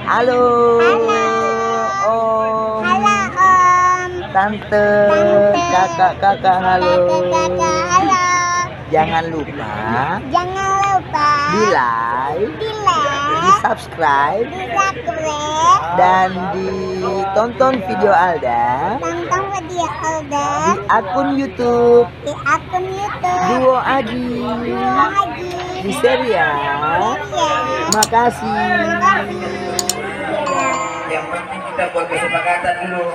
Halo. Halo. Om. Halo Om. Tante. Kakak, halo. Kakak, halo. Jangan lupa Jangan lupa di like, di di subscribe, dan ditonton video Alda tonton video Alda di akun YouTube di akun YouTube Duo Agi lagi di Seria. Makasih. Yang penting kita buat kesepakatan dulu.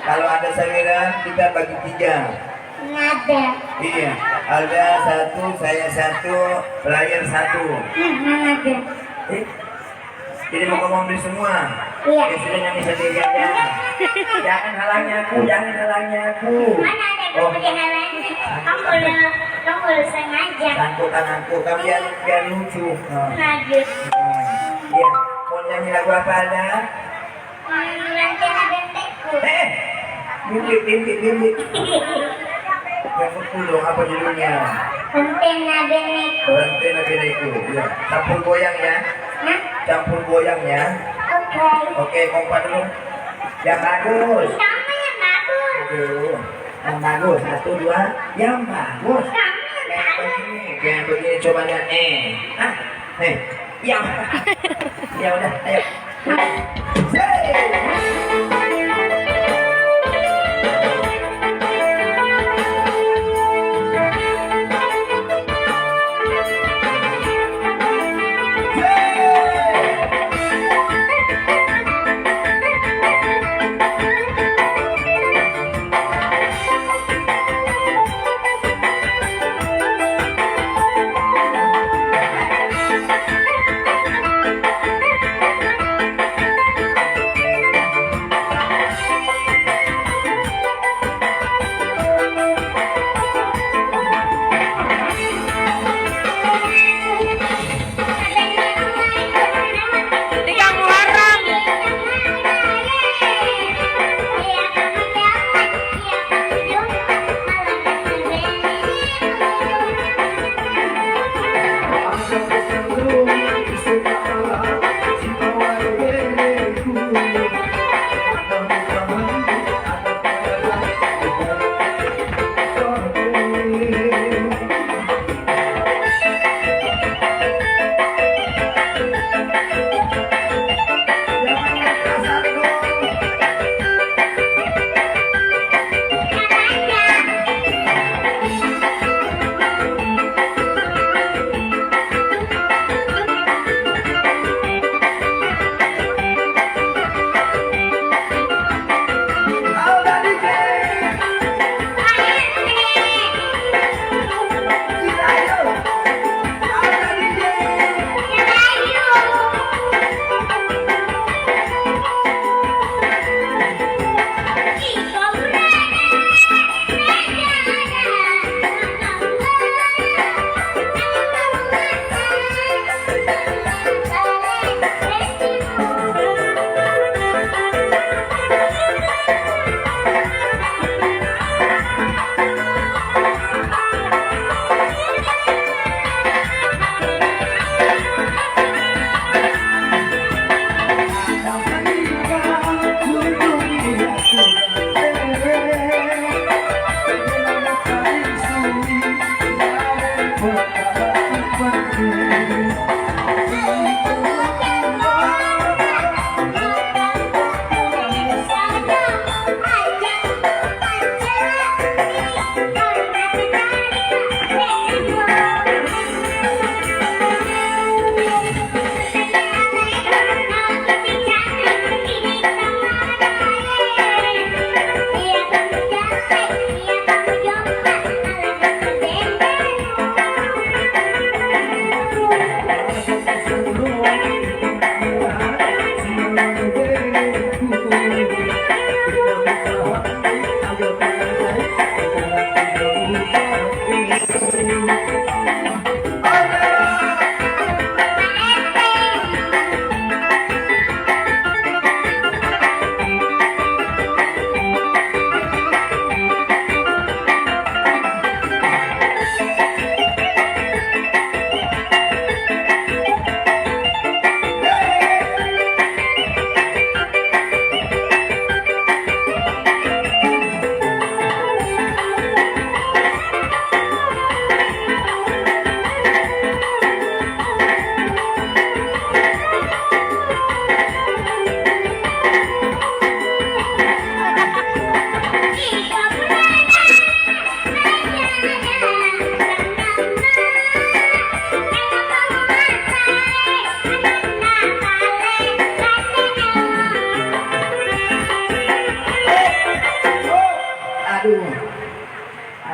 Kalau ada saweran kita bagi 3. Nada. Iya, Alda 1, saya 1, player 1. Nada. Jadi mau ngomong semua. Iya. Ya sudah nyanyi sendiri aja. Jangan halangi aku, jangan halangi aku. Mana ada yang boleh halangi? Kamu boleh sengaja. Tangkukan aku, kamu biar lucu. Nada. Iya, mau nyanyi lagu apa Alda? Lantena bentekku. Bimbit. Yang betul dong, apa judulnya? Lantena bentekku. Lantena Benekku. Ya. Campur goyang ya. Hah? Campur goyang ya. Oke. Oke, kompak dulu. Yang bagus. Kamu yang bagus. Aduh. Yang bagus. 1, 2. Yang bagus. Kamu yang bagus. Kayak begini coba lihat. Yang. Ya udah, ayo.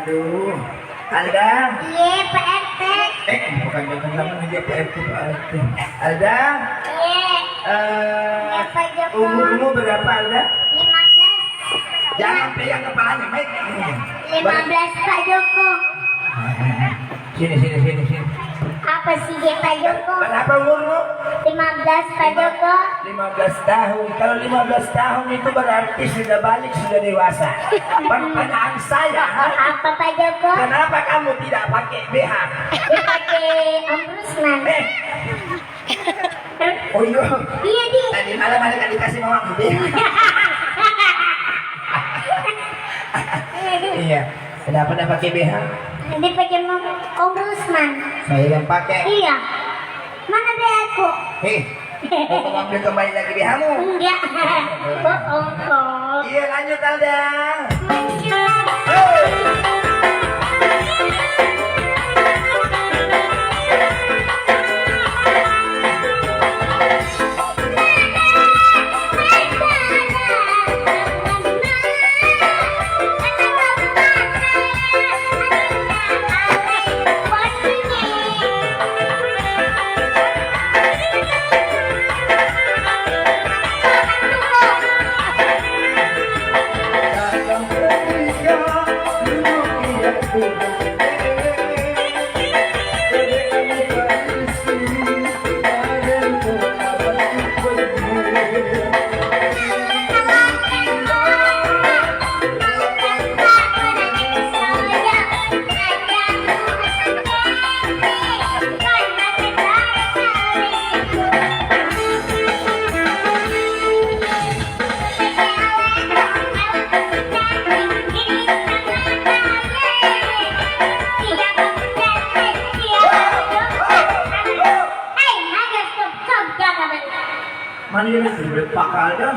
Aduh. Alda. Iya, Pak RT. Bukan jangan aja PRT Pak RT. Alda. Iya. Ya, Pak Joko. Umurmu berapa Alda? 15. Jangan pegang kepalanya, Mike. 15 Pak Joko. Sini. Apa sih dia Pak Joko? Berapa umurmu? 15 Pak Joko. 15 tahun. Kalau 15 tahun itu berarti sudah balik, sudah dewasa. Pertanyaan saya, Apa Pak Joko? kenapa kamu tidak pakai BH? Dia pakai ombudsman. Oh iya. Iya di. Tadi malam ada kan dikasih mama BH. Iya. Kenapa tidak pakai BH? Dia pakai ombudsman. Saya yang pakai. Iya. Mana dia aku? Hei, mau kamu ambil kembali lagi BH-mu? Enggak. Bohong kok. Iya, lanjut Alda. Mana ini sudah Pak Alda?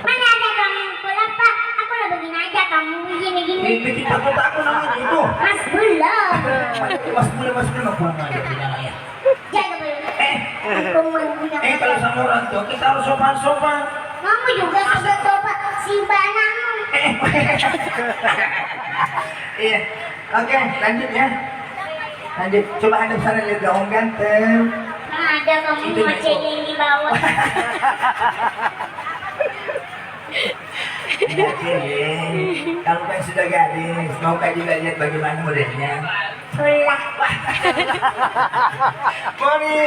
Mana ada kamu pula Pak? Aku udah begini aja kamu gini-gini. Ini kita takut namanya itu. Mas belum. Mas boleh nggak pulang aja ya. Jangan belum. Aku mau punya. Kalau sama orang tua kita harus sopan-sopan. Kamu juga sudah coba si banang. Iya. Oke, lanjut ya. Lanjut. Coba anda sana lihat gaung ganteng. Ada kamu Itu mau cengeng di bawah. Kamu kan sudah gadis, mau kan juga lihat bagaimana modelnya. Pulang. Moni.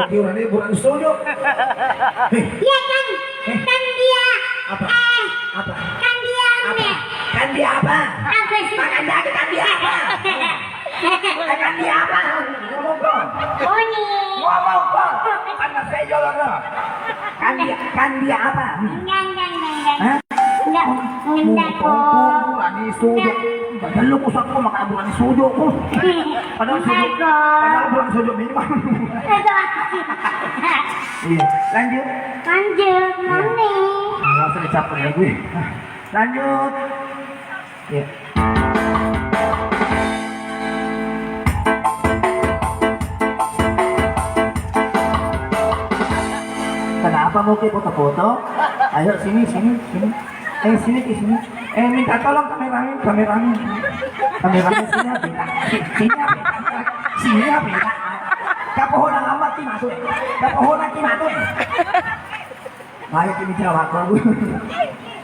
Ini bukan setuju. Iya kan? Kan dia. Apa? Apa? Kan dia ame. Kan dia apa? Apa sih? Makan jaket kan dia apa? Kan dia apa? Ngomong dong. Oni. Ngomong dong. Karena saya jolong dong. Kan dia apa? Enggak. Hah? Enggak. Enggak kok. Ani sujo. Padahal lu kusat ko maka bulan sujo ko. Padahal bulan sujo minimal. Iya, lanjut. Mami. Langsung dicapai ya gue. Lanjut. Ya. Kenapa mau ke foto-foto? Ayo sini. Sini ke sini. Minta tolong kameramen. Kameramen sini apa? Kapohonan amat ki masuk. Kapohonan ki masuk. Ayo kini jawab aku.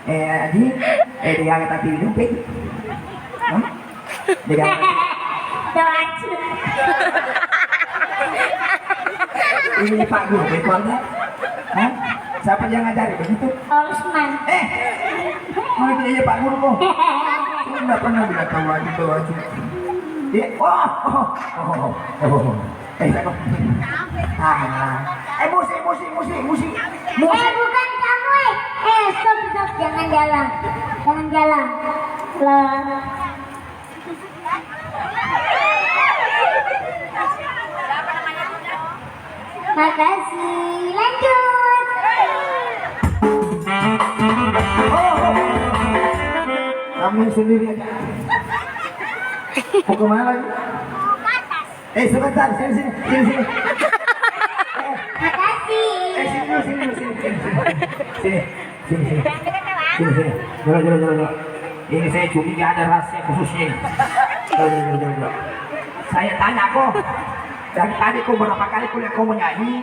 Dia kita pilih. Dia Doacu. Ini Pak Guru bekolnya. Hah? Siapa yang ngajari begitu? Osman. Mana dia Pak Guru kok? Saya nggak pernah bilang tahu lagi doacu. Siapa? Musik. Bukan kamu. Stop. Jangan jalan. Lah. Makasih. Lanjut. Kamu sendiri aja. Mau kemana lagi? Sebentar, sini. Makasih. Sini. Jalan. Ini saya curiga ada rahasia khususnya. Jalan. Saya tanya kok. Dari tadi kau berapa kali kuliah kau menyanyi?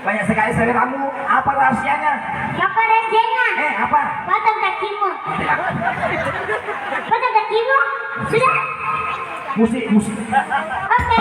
Banyak sekali saya kamu. Apa rahasianya? Apa rahasianya? Apa? Potong kakimu. Sudah? Musik. Oke.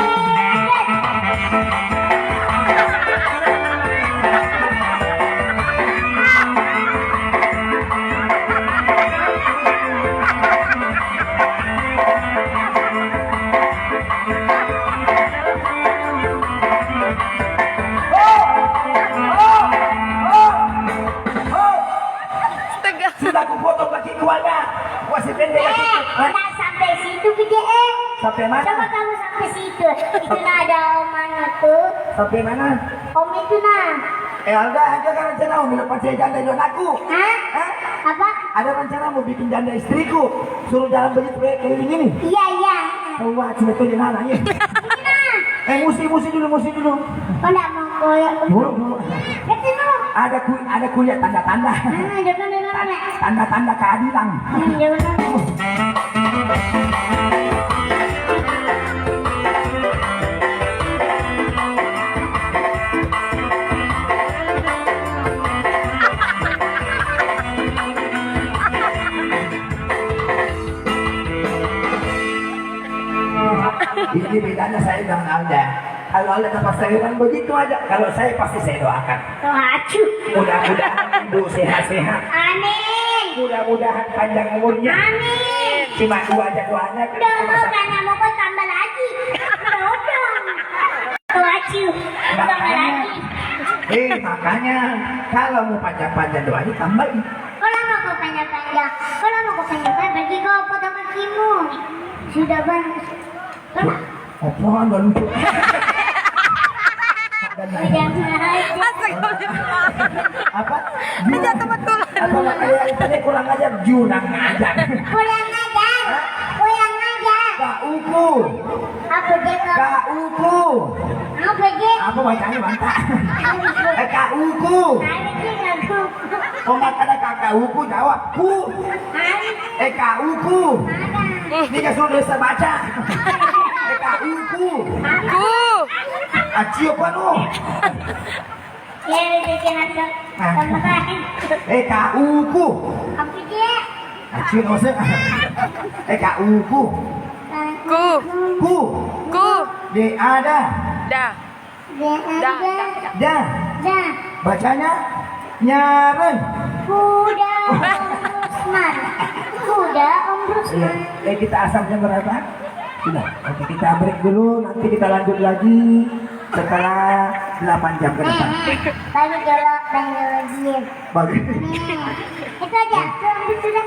Sudah aku potong kaki keluarga. Masih pendek kaki. Nah sampai situ PDM. Sampai mana? Coba kamu sampai situ. Itu nah ada omannya tuh. Sampai mana? Om itu nah. Alda, ada kan rencana mau lepas saya janda jual aku? Hah? Apa? Ada rencana mau bikin janda istriku. Suruh jalan begitu keliling ini. Iya. Wah, cuma itu di mana ya? Musik dulu. Oh enggak mau koyak. Dulu. Itu dulu. Ada kuliah tanda-tanda. Jangan. Tanda-tanda keadilan. Jangan. Ini bedanya saya dengan Alda. Kalau Alda dapat sayuran begitu aja. Kalau saya pasti saya doakan. Doacu. Mudah-mudahan ibu sehat-sehat. Amin. Mudah-mudahan panjang umurnya. Amin. Cuma dua aja doanya. Karena mau kau tambah lagi. Doacu. Tambah lagi. Makanya kalau mau panjang-panjang doanya tambahin. Kalau mau kau panjang-panjang, bagi kau potong kakimu. Sudah banyak. Apaan gak lucu? Apa? Apa makanya tadi kurang ajar? Kurang ajar. Kak Uku. Apa dia? Kak Uku. Apa dia? Apa bacanya mantap? Kak Uku. Kok ada kakak Uku jawab ku. Kak Uku. Ini kan sudah bisa baca. Kak Uku. Acio apa lu? Ya, bikin aku. Kak Uku. Apa dia? Acio nggak usah. Kak Uku. Ku. De ada. Da. Bacanya nyaren. Kuda Om Rusman. Kita asalnya berapa? Sudah. Oke, kita break dulu. Nanti kita lanjut lagi setelah 8 jam ke depan. Bagi jolok dan jolok Bagi. Itu aja. Itu sudah.